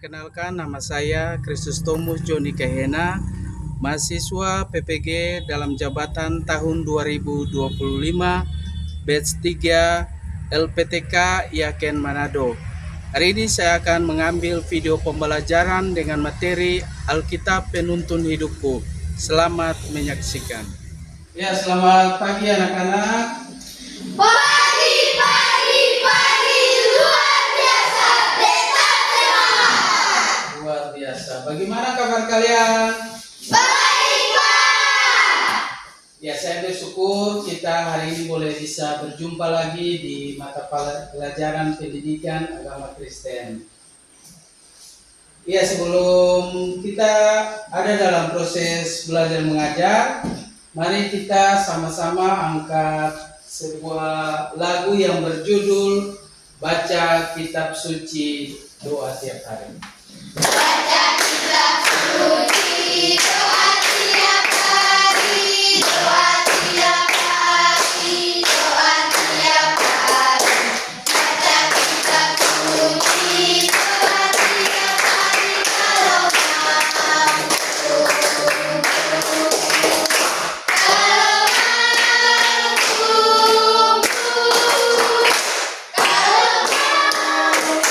Perkenalkan, nama saya Kristus Tomus Joni Kehena, mahasiswa PPG dalam jabatan tahun 2025, batch 3 LPTK Yaken Manado. Hari ini saya akan mengambil video pembelajaran dengan materi Alkitab Penuntun Hidupku. Selamat menyaksikan. Ya, selamat pagi anak-anak. Pagi, luar biasa, tetap semangat. Luar biasa. Bagaimana kabar kalian? Baik, Pak. Ya, saya bersyukur kita hari ini boleh bisa berjumpa lagi di mata pelajaran pendidikan agama Kristen. Ya, sebelum kita ada dalam proses belajar mengajar, mari kita sama-sama angkat sebuah lagu yang berjudul Baca Kitab Suci Doa Tiap Hari. Baca kitab suci, doa tiap hari, doa tiap hari, doa tiap hari. Baca kitab suci, doa tiap hari, kalau mampu. Kalau beri haleluya.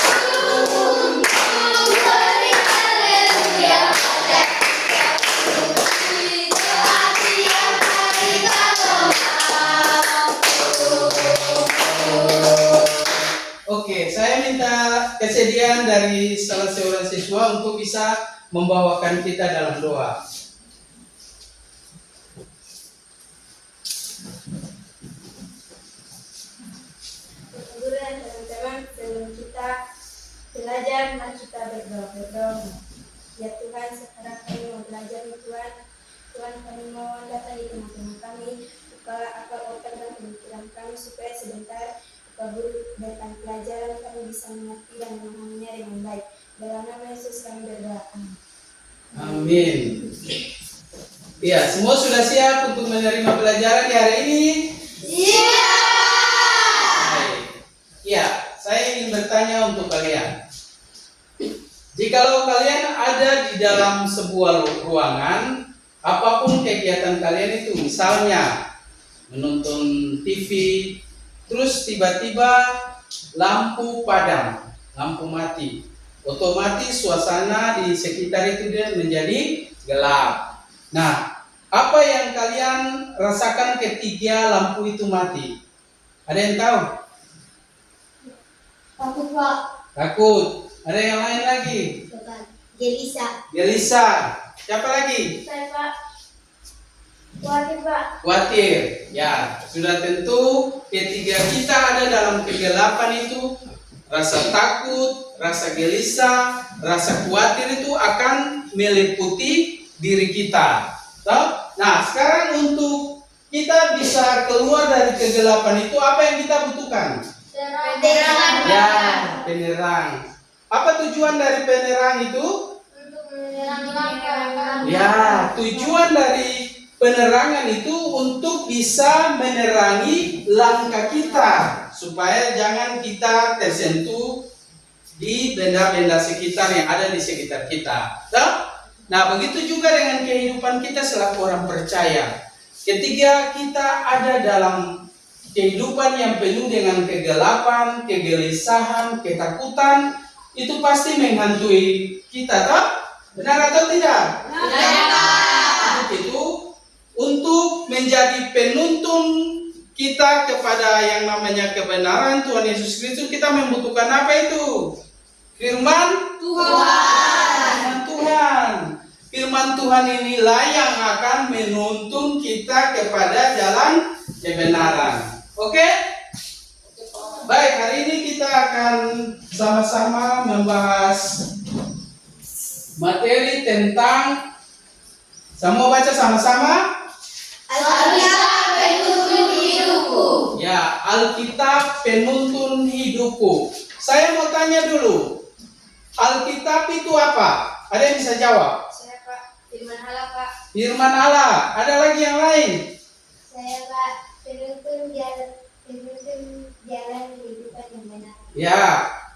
Baca kitab suci, doa tiap hari, kalau mampu. Oke, saya minta kesediaan dari salah seorang siswa untuk bisa membawakan kita dalam doa. Guru dan teman-teman, sebelum kita belajar, mari kita berdoa. Ya Tuhan, sekarang kami mau belajar nih Tuhan. Tuhan, kami mohon datang di tengah-tengah kami, bukalah akal otak dan pemikiran kami supaya sebentar Bapak Guru datang pelajaran kami bisa mengerti dan memahaminya dengan baik. Dalam nama Yesus kami berdoa. Amin. Amin. Ya, semua sudah siap untuk menerima pelajaran di hari ini? Baik. Ya, saya ingin bertanya untuk kalian. Jikalau kalian ada di dalam sebuah ruangan, apapun kegiatan kalian itu, misalnya menonton TV, terus tiba-tiba lampu padam, lampu mati, otomatis suasana di sekitar itu dia menjadi gelap. Nah, apa yang kalian rasakan ketika lampu itu mati? Ada yang tahu? Takut Pak. Takut. Ada yang lain lagi? Jelisa. Gelisa. Siapa lagi? Saya Pak. Khawatir Pak. Khawatir. Ya, sudah tentu ketika kita ada dalam kegelapan itu, rasa takut, rasa gelisah, rasa khawatir itu akan meliputi diri kita. Tahu? Nah, sekarang untuk kita bisa keluar dari kegelapan itu, apa yang kita butuhkan? Penerangan. Ya, penerang. Apa tujuan dari penerang itu? Untuk menerangi langkah. Ya, tujuan dari penerangan itu untuk bisa menerangi langkah kita supaya jangan kita tersentuh di benda-benda sekitar yang ada di sekitar kita. Nah, begitu juga dengan kehidupan kita selaku orang percaya. Ketika kita ada dalam kehidupan yang penuh dengan kegelapan, kegelisahan, ketakutan, itu pasti menghantui kita, toh? Benar atau tidak? Benar. Itu untuk menjadi penuntun kita kepada yang namanya kebenaran Tuhan Yesus Kristus, kita membutuhkan apa itu? Firman Tuhan. Firman Tuhan inilah yang akan menuntun kita kepada jalan kebenaran. Oke? Baik, hari ini kita akan sama-sama membahas materi tentang, semua baca sama-sama? Alkitab penuntun hidupku. Ya, Alkitab penuntun hidupku. Saya mau tanya dulu, Alkitab itu apa? Ada yang bisa jawab? Saya Pak. Firman Allah Pak. Firman Allah. Ada lagi yang lain? Saya Pak. Penuntun jalan kehidupan yang benar. Ya,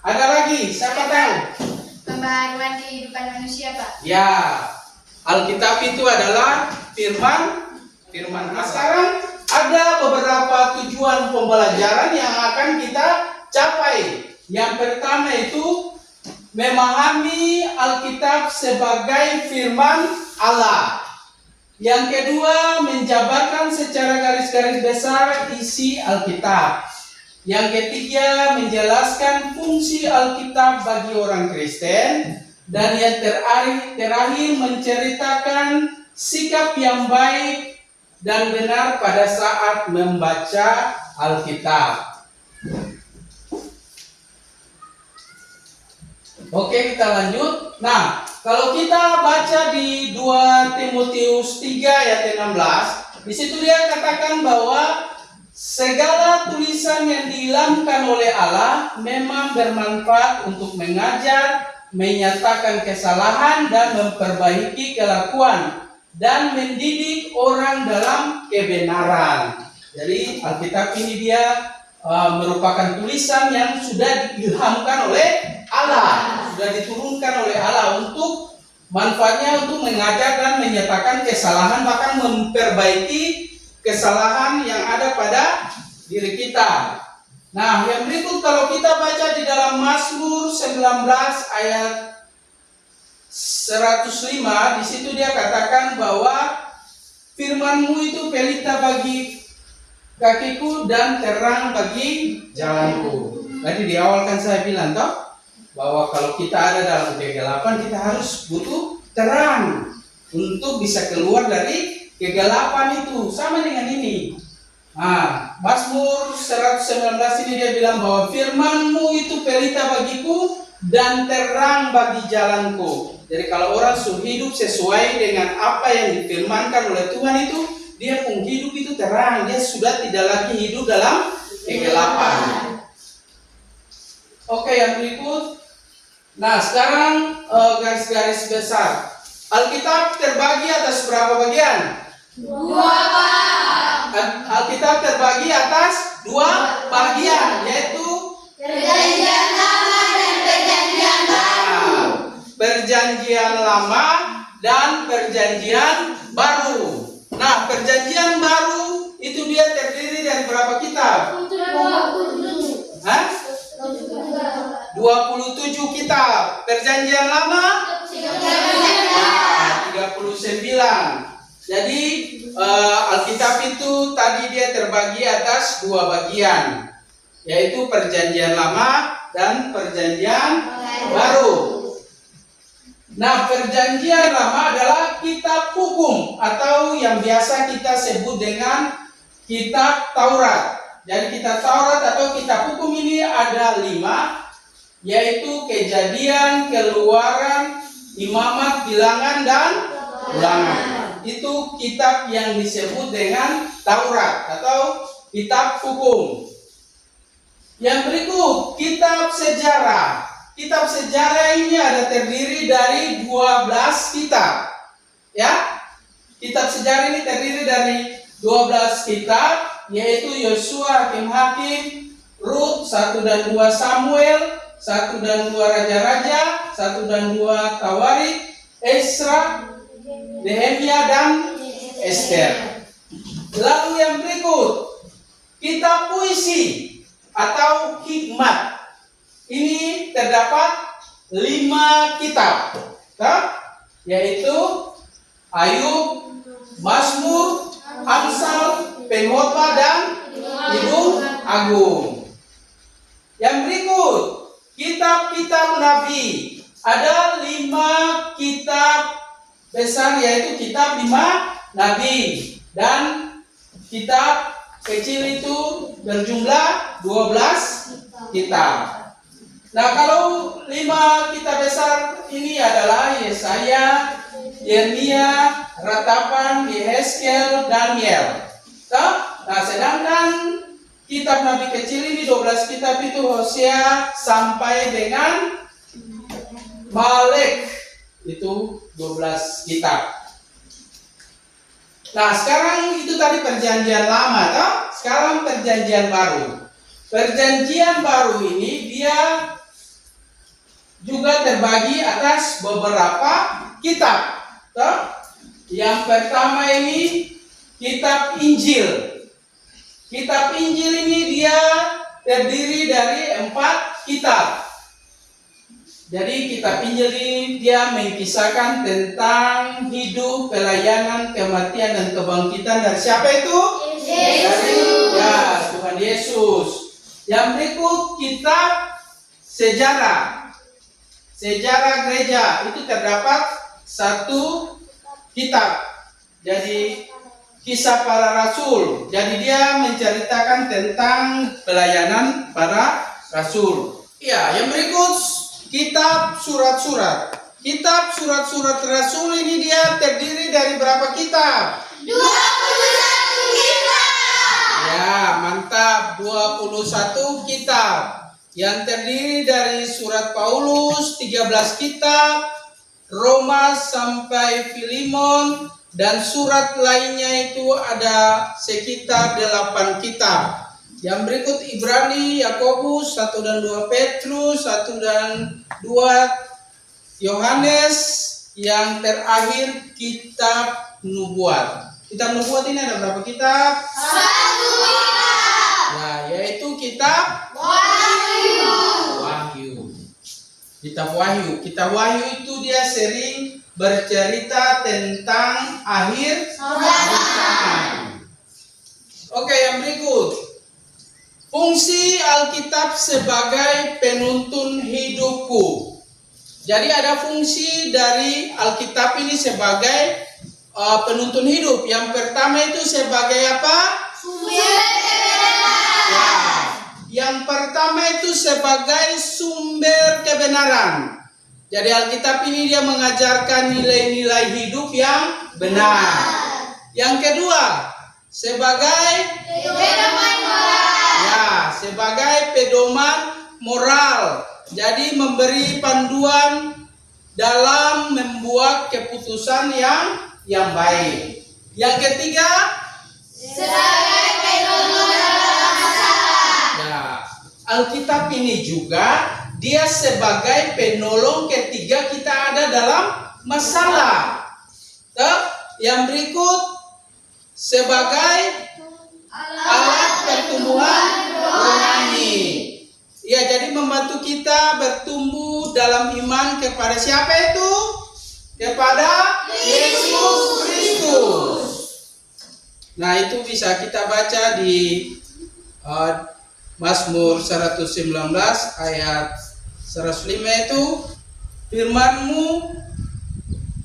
ada lagi? Siapa tahu? pembaharuan kehidupan manusia, Pak. Ya, Alkitab itu adalah firman. Nah, sekarang ada beberapa tujuan pembelajaran yang akan kita capai. Yang pertama itu memahami Alkitab sebagai firman Allah. Yang kedua, menjabarkan secara garis-garis besar isi Alkitab. Yang ketiga, menjelaskan fungsi Alkitab bagi orang Kristen. Dan yang terakhir menceritakan sikap yang baik dan benar pada saat membaca Alkitab. Oke, kita lanjut. Nah, kalau kita baca di 2 Timotius 3 ayat 16, di situ dia katakan bahwa segala tulisan yang diilhamkan oleh Allah memang bermanfaat untuk mengajar, menyatakan kesalahan dan memperbaiki kelakuan dan mendidik orang dalam kebenaran. Jadi Alkitab ini dia merupakan tulisan yang sudah diilhamkan oleh Allah, sudah diturunkan oleh Allah untuk manfaatnya untuk mengajar dan menyatakan kesalahan, bahkan memperbaiki kesalahan yang ada pada diri kita. Nah, yang berikut kalau kita baca di dalam Mazmur 19 ayat 105, di situ dia katakan bahwa firman-Mu itu pelita bagi kakiku dan terang bagi jalanku. Tadi di awal kan saya bilang toh, bahwa kalau kita ada dalam kegelapan, kita harus butuh terang untuk bisa keluar dari kegelapan itu. Sama dengan ini. Nah, Mazmur 119 ini dia bilang bahwa firman-Mu itu pelita bagiku dan terang bagi jalanku. Jadi kalau orang hidup sesuai dengan apa yang difirmankan oleh Tuhan itu, dia pun hidup itu terang. Dia sudah tidak lagi hidup dalam kegelapan. Oke, yang berikut. Nah, sekarang garis-garis besar. Alkitab terbagi atas berapa bagian? 2, Pak. Alkitab terbagi atas 2 bagian, yaitu Perjanjian Lama dan Perjanjian Baru. Perjanjian Lama dan Perjanjian Baru. Nah, Perjanjian Baru itu dia terdiri dari berapa kitab? 27. Hah? 27 kitab. Perjanjian Lama 39. Jadi Alkitab itu tadi dia terbagi atas 2 bagian, yaitu Perjanjian Lama dan Perjanjian Baru. Nah, Perjanjian Lama adalah kitab hukum atau yang biasa kita sebut dengan kitab Taurat. Jadi kitab Taurat atau kitab hukum ini ada 5, yaitu Kejadian, Keluaran, Imamat, Bilangan, dan Ulangan. Itu kitab yang disebut dengan Taurat atau kitab hukum. Yang berikut, kitab sejarah. Kitab sejarah ini ada terdiri dari 12 kitab. Ya, kitab sejarah ini terdiri dari 12 kitab, yaitu Yosua, Hakim-Hakim, Rut, 1 dan 2 Samuel, 1 dan 2 Raja-Raja, 1 dan 2 Tawarik, Esra, Nehemia, dan Ester. Lalu yang berikut, kitab puisi atau hikmat. Ini terdapat 5 kitab, yaitu Ayub, Mazmur, Amsal, Pengkhotbah, dan Kidung Agung. Yang berikut, kitab-kitab Nabi. Ada 5 kitab besar, yaitu kitab 5 Nabi, dan kitab kecil itu berjumlah 12 kitab. Nah, kalau 5 kitab besar ini adalah Yesaya, Yeremia, Ratapan, Yehezkel, Daniel. Nah, sedangkan kitab Nabi kecil ini 12 kitab itu Hosea sampai dengan Malek, itu 12 kitab. Nah, sekarang itu tadi Perjanjian Lama, toh? Sekarang Perjanjian Baru. Perjanjian Baru ini dia juga terbagi atas beberapa kitab. Toh? Yang pertama ini kitab Injil. Kitab Injil ini dia terdiri dari 4 kitab. Jadi kitab Injil ini dia mengkisahkan tentang hidup, pelayanan, kematian, dan kebangkitan dari siapa itu? Dari Tuhan Yesus. Yang berikut kitab sejarah. Sejarah gereja itu terdapat 1 kitab. Jadi kisah para rasul. Jadi dia menceritakan tentang pelayanan para rasul. Ya, yang berikut kitab surat-surat. Kitab surat-surat rasul ini dia terdiri dari berapa kitab? 21 kitab. Ya, mantap. 21 kitab. Yang terdiri dari surat Paulus 13 kitab, Roma sampai Filemon, dan surat lainnya itu ada sekitar 8 kitab. Yang berikut Ibrani, Yakobus, 1 dan 2 Petrus, 1 dan 2 Yohanes, yang terakhir kitab nubuat. Kitab nubuat ini ada berapa kitab? 1 kitab. Nah, yaitu kitab Wahyu. Kitab Wahyu. Kitab Wahyu itu dia sering bercerita tentang akhir zaman. Oke, yang berikut. Fungsi Alkitab sebagai penuntun hidupku. Jadi ada fungsi dari Alkitab ini sebagai penuntun hidup. Yang pertama itu sebagai apa? Ya. Yang pertama itu sebagai sumber kebenaran. Jadi Alkitab ini dia mengajarkan nilai-nilai hidup yang benar. Yang kedua, sebagai Pedoman moral. ya, sebagai pedoman moral. Jadi memberi panduan dalam membuat keputusan yang baik. Yang ketiga, Sebagai pedoman dalam masalah. ya, Alkitab ini juga dia sebagai penolong ketika kita ada dalam masalah. Yang berikut sebagai alat pertumbuhan rohani. Ya, jadi membantu kita bertumbuh dalam iman kepada siapa itu? Kepada Yesus Kristus. Nah, itu bisa kita baca di Mazmur 119 ayat 105 itu, firman-Mu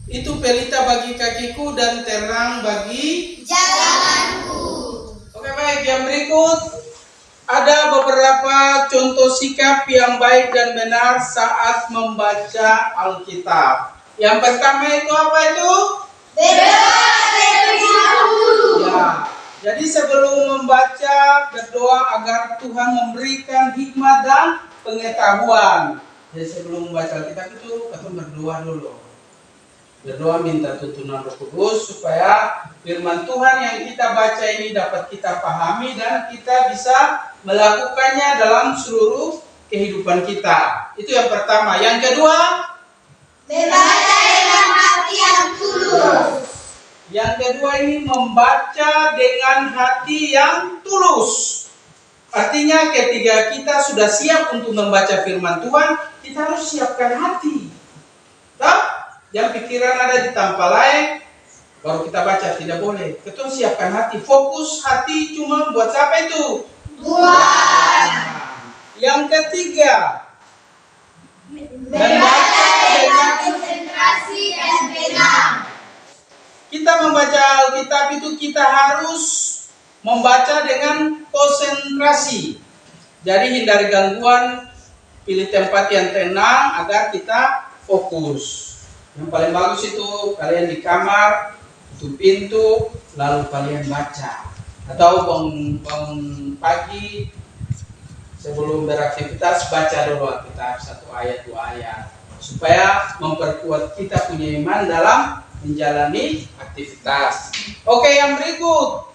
itu pelita bagi kakiku dan terang bagi Jalanku. Oke, baik. Yang berikut ada beberapa contoh sikap yang baik dan benar saat membaca Alkitab. Yang pertama itu apa itu? Berdoa terlebih dahulu. Ya. Jadi sebelum membaca, berdoa agar Tuhan memberikan hikmat dan pengetahuan. Jadi sebelum membaca Alkitab itu kita berdoa dulu. Berdoa minta tuntunan Roh Kudus supaya firman Tuhan yang kita baca ini dapat kita pahami dan kita bisa melakukannya dalam seluruh kehidupan kita. Itu yang pertama. Yang kedua, Membaca dengan hati yang tulus. Yang kedua ini membaca dengan hati yang tulus. Artinya ketika kita sudah siap untuk membaca firman Tuhan, kita harus siapkan hati. Yang pikiran ada di tempat lain, baru kita baca, tidak boleh. Kita siapkan hati, fokus hati cuma buat siapa itu? Tuhan. Yang ketiga, Membaca dengan konsentrasi dan tenang. kita membaca Alkitab itu kita harus membaca dengan konsentrasi. Jadi hindari gangguan, pilih tempat yang tenang agar kita fokus. Yang paling bagus itu kalian di kamar, tutup pintu, lalu kalian baca. Atau bangun pagi sebelum beraktivitas baca dulu Alkitab 1 ayat 2 ayat supaya memperkuat kita punya iman dalam menjalani aktivitas. Oke, yang berikut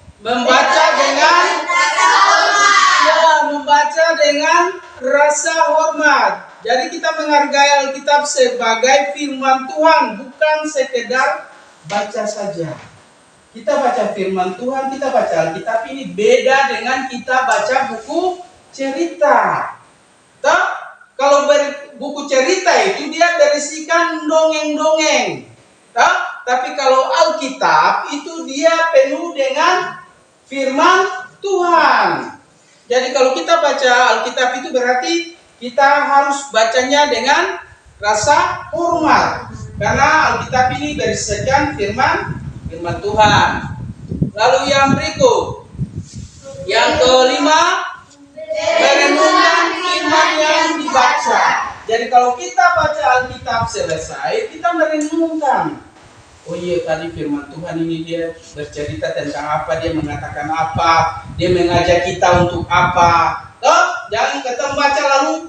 membaca dengan rasa hormat. Jadi kita menghargai Alkitab sebagai firman Tuhan, bukan sekedar baca saja. Kita baca firman Tuhan, kita baca Alkitab ini beda dengan kita baca buku cerita. Kalau buku cerita itu dia berisikan dongeng-dongeng. Tapi kalau Alkitab itu dia penuh dengan firman Tuhan. Jadi kalau kita baca Alkitab itu berarti kita harus bacanya dengan rasa hormat. Karena Alkitab ini berisikan firman Tuhan. Lalu yang berikut, yang kelima, merenungkan firman yang dibaca. Jadi kalau kita baca Alkitab selesai, kita merenungkan. Oh iya, tadi firman Tuhan ini dia bercerita tentang apa, dia mengatakan apa, dia mengajak kita untuk apa. Jangan kita baca lalu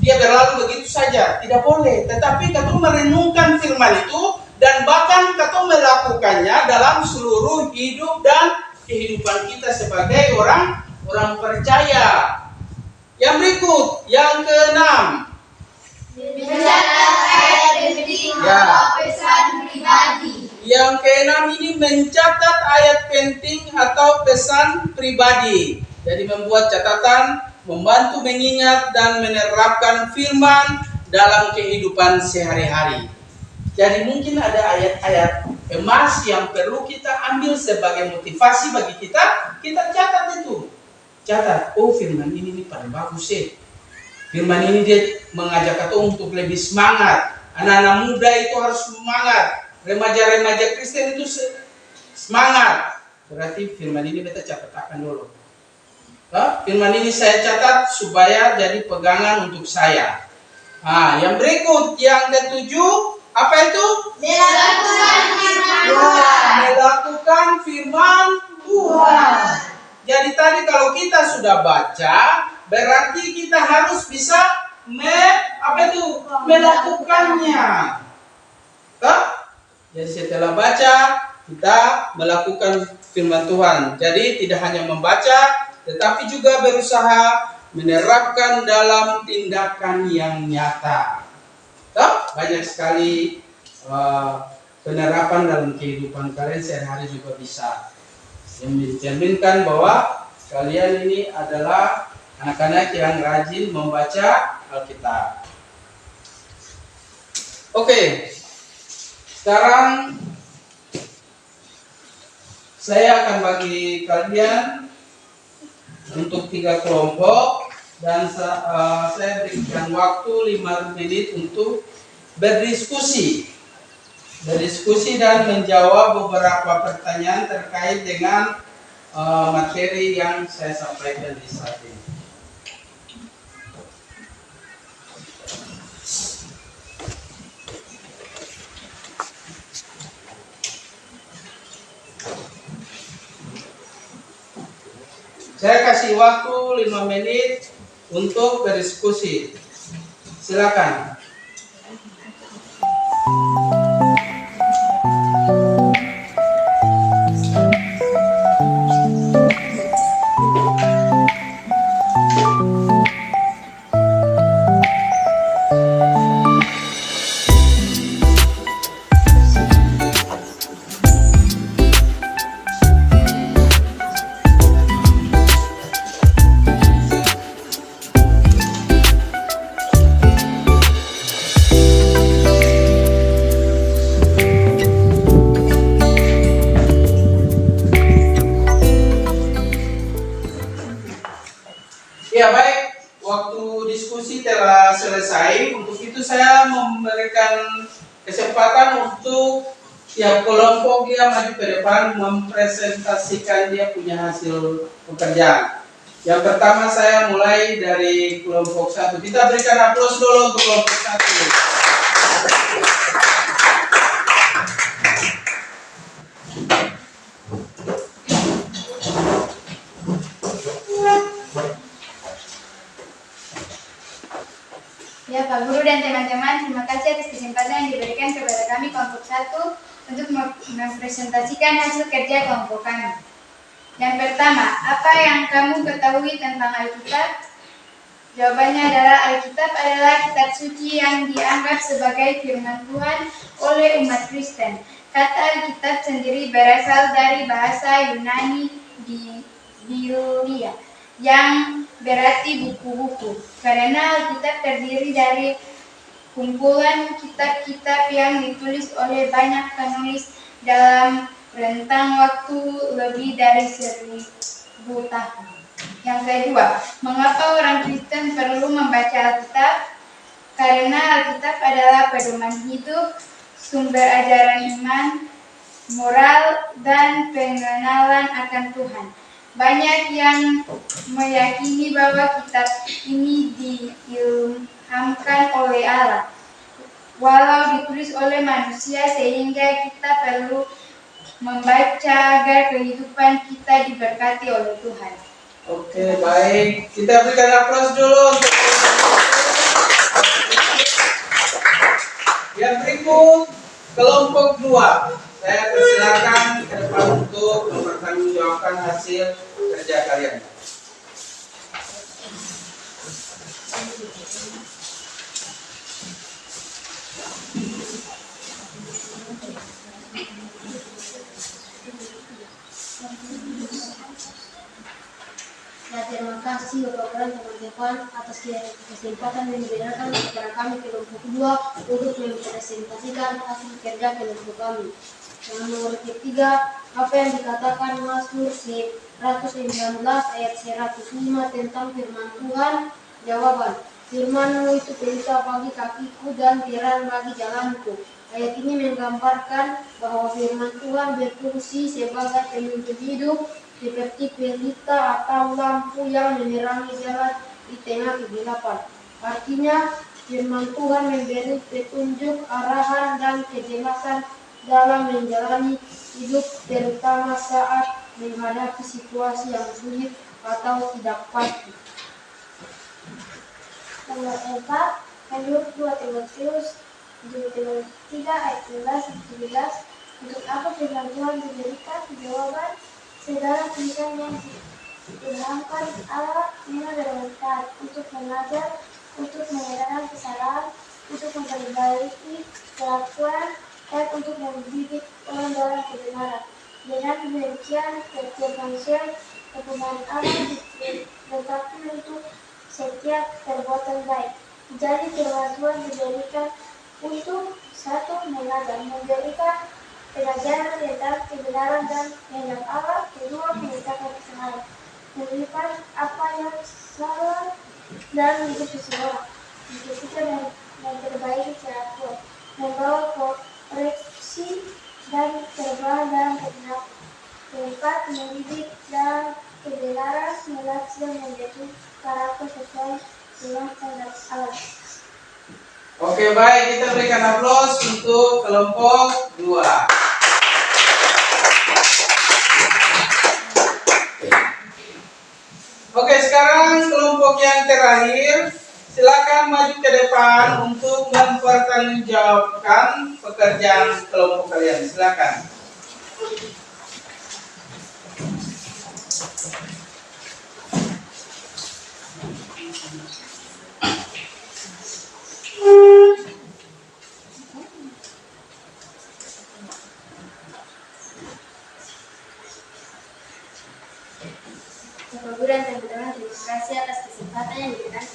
dia berlalu begitu saja, tidak boleh. Tetapi kita merenungkan firman itu dan bahkan kita melakukannya dalam seluruh hidup dan kehidupan kita sebagai orang percaya. Yang berikut, yang keenam, Mencatat ayat penting atau pesan pribadi. Yang keenam ini mencatat ayat penting atau pesan pribadi. Jadi membuat catatan, membantu mengingat dan menerapkan firman dalam kehidupan sehari-hari. Jadi mungkin ada ayat-ayat emas yang perlu kita ambil sebagai motivasi bagi kita catat itu. Catat, oh firman ini paling bagus sih. Firman ini dia mengajak kita untuk lebih semangat. Anak-anak muda itu harus semangat. Remaja-remaja Kristen itu semangat. Berarti firman ini kita catatkan dulu. Firman ini saya catat supaya jadi pegangan untuk saya. Yang berikut, yang ketujuh, apa itu? Melakukan firman Tuhan. Melakukan firman Tuhan. Jadi tadi kalau kita sudah baca, berarti kita harus bisa melakukannya. Jadi setelah baca, kita melakukan firman Tuhan. Jadi tidak hanya membaca, tetapi juga berusaha menerapkan dalam tindakan yang nyata. Banyak sekali penerapan dalam kehidupan kalian sehari-hari juga bisa. Yang mencerminkan bahwa kalian ini adalah anak-anak yang rajin membaca Alkitab. Oke, sekarang saya akan bagi kalian untuk 3 kelompok dan saya berikan waktu 5 menit untuk berdiskusi dan menjawab beberapa pertanyaan terkait dengan materi yang saya sampaikan di saat ini. Saya kasih waktu 5 menit untuk berdiskusi. Silakan. Ya baik, waktu diskusi telah selesai. Untuk itu saya memberikan kesempatan untuk tiap kelompok dia maju ke depan mempresentasikan dia punya hasil pekerjaan. Yang pertama saya mulai dari kelompok 1. Kita berikan aplaus dulu untuk kelompok 1. Ya Pak Guru dan teman-teman, terima kasih atas kesempatan yang diberikan kepada kami kelompok 1 untuk mempresentasikan hasil kerja kelompok kami. Yang pertama, apa yang kamu ketahui tentang Alkitab? Jawabannya adalah Alkitab adalah kitab suci yang dianggap sebagai firman Tuhan oleh umat Kristen. Kata Alkitab sendiri berasal dari bahasa Yunani di Biblia yang berarti buku-buku. Karena Alkitab terdiri dari kumpulan kitab-kitab yang ditulis oleh banyak penulis dalam rentang waktu lebih dari 1000 tahun. Yang kedua, mengapa orang Kristen perlu membaca Alkitab? Karena Alkitab adalah pedoman hidup, sumber ajaran iman, moral, dan pengenalan akan Tuhan. Banyak yang meyakini bahwa kitab ini diilhamkan oleh Allah, walau ditulis oleh manusia, sehingga kita perlu membaca agar kehidupan kita diberkati oleh Tuhan. Oke, baik. Kita berikan aplaus dulu untuk yang berikut, kelompok 2. Saya persilakan ke depan untuk mempertanggungjawabkan hasil kerja kalian. Ya, terima kasih Bapak dan teman-teman atas kesempatan yang diberikan kepada kami kelompok 2 untuk mempresentasikan hasil kerja kelompok kami. Yang nomor ketiga, apa yang dikatakan Mazmur 119 ayat 105 tentang firman Tuhan? Jawaban, firman-Mu itu pelita bagi kakiku dan terang bagi jalanku. Ayat ini menggambarkan bahwa firman Tuhan berfungsi sebagai pemimpin hidup, seperti pelita atau lampu yang menerangi jalan di tengah kegelapan. Artinya, firman Tuhan memberi petunjuk, arahan, dan kejelasan dalam menjalani hidup, terutama saat menghadapi situasi yang sulit atau tidak pasti. Nomor 4, menurut 2 Timotius 3 ayat 11-17, untuk apa firman Tuhan diberikan? Jawaban, segala tulisan yang diilhamkan Allah memang bermanfaat untuk mengajar, untuk menyerahkan kesalahan, untuk memperbaiki kelakuan, dan untuk mendidik orang dalam kebenaran. Dengan demikian, setiap manusia kebenaran Allah dilengkapi untuk setiap perbuatan baik. Jadi firman Tuhan diberikan untuk 1. Mengajar, memberikan pengajaran tentang kebenaran dan kehendak Allah. 2. Menyatakan kesalahan, menunjukkan apa yang salah dan hidup seseorang. Yang 3. Memperbaiki kelakuan, membawa koreksi dan perubahan dalam kebenaran. Yang 4. Mendidik dalam kebenaran, melatih dan membentuk karakter sesuai dengan kehendak Allah. Oke, baik, kita berikan aplaus untuk kelompok 2. Oke, sekarang kelompok yang terakhir, silakan maju ke depan untuk mempertanggungjawabkan pekerjaan kelompok kalian. Silakan. Bapak Guru dan teman-teman, terima kasih atas kesempatan yang diberikan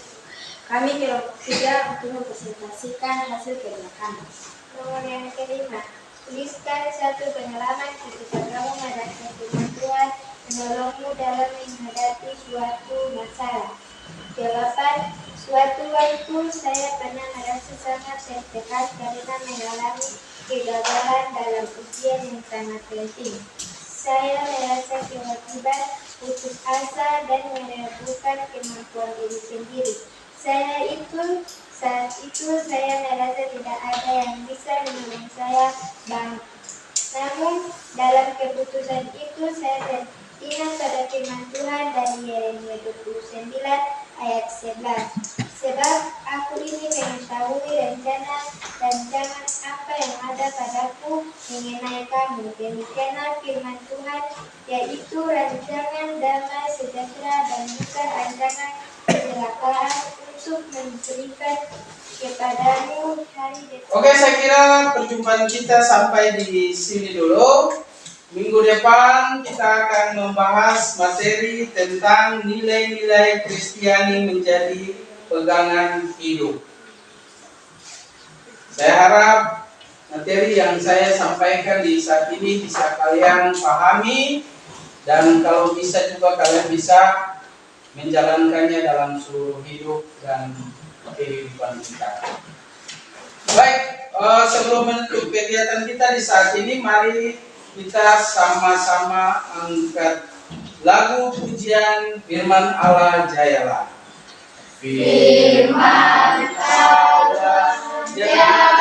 kami kelompok 3 untuk mempresentasikan hasil kerja kami. Nomor yang kelima, tuliskan 1 pengalaman ketika kamu menghadapi firman Tuhan menolongmu dalam menghadapi suatu masalah. Jawaban, suatu waktu saya pernah merasa sangat tertekan karena mengalami kegagalan dalam ujian yang sangat penting. Saya merasa kewajiban, putus asa, dan meragukan kemampuan diri sendiri. Saat itu saya merasa tidak ada yang bisa menolong saya bangkit. Namun dalam keputusan itu saya teringat pada firman Tuhan dari Yeremia 29 ayat 11. Sebab aku ini mengetahui rancangan apa yang ada padaku mengenai kamu. Demikianlah firman Tuhan, yaitu rancangan damai sejahtera dan bukan rancangan kecelakaan untuk memberikan kepadamu hari depan. Oke, saya kira perjumpaan kita sampai di sini dulu. Minggu depan kita akan membahas materi tentang nilai-nilai Kristiani menjadi pegangan hidup. Saya harap materi yang saya sampaikan di saat ini bisa kalian pahami, dan kalau bisa juga kalian bisa menjalankannya dalam seluruh hidup dan kehidupan kita. Baik, sebelum menutup kegiatan kita di saat ini, mari kita sama-sama angkat lagu pujian Firman Allah Jayalah. Firman Allah Jayalah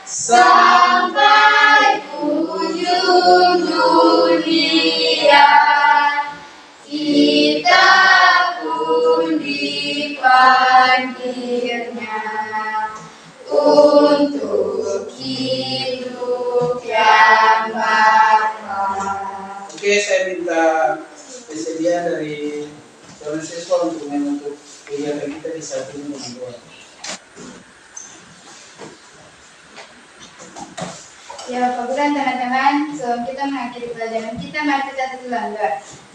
sampai ujung dunia, kita pun dipanggilnya untuk hidup yang bakal. Oke, saya minta kesediaan dari calon siswa untuk menutup kegiatan kita di saat ini dengan doa. Ya, Bapak Guru dan teman-teman, sebelum kita mengakhiri pelajaran kita, mari kita tutup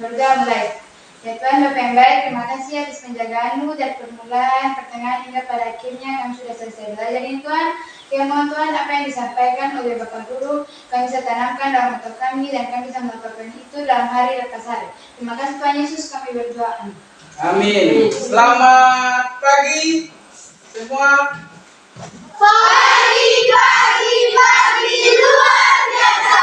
berdoa mulai. Ya Tuhan, Bapak yang baik, terima kasih atas penjagaanmu dari permulaan, pertengahan hingga pada akhirnya kami sudah selesai belajar ini Tuhan. Ya mohon Tuhan, apa yang disampaikan oleh Bapak Guru, kami bisa tanamkan dalam otak kami dan kami bisa melakukan itu dalam hari lepas hari. Terima kasih Tuhan Yesus, kami berdoa. Amin. Selamat pagi semua. Pagi luar biasa.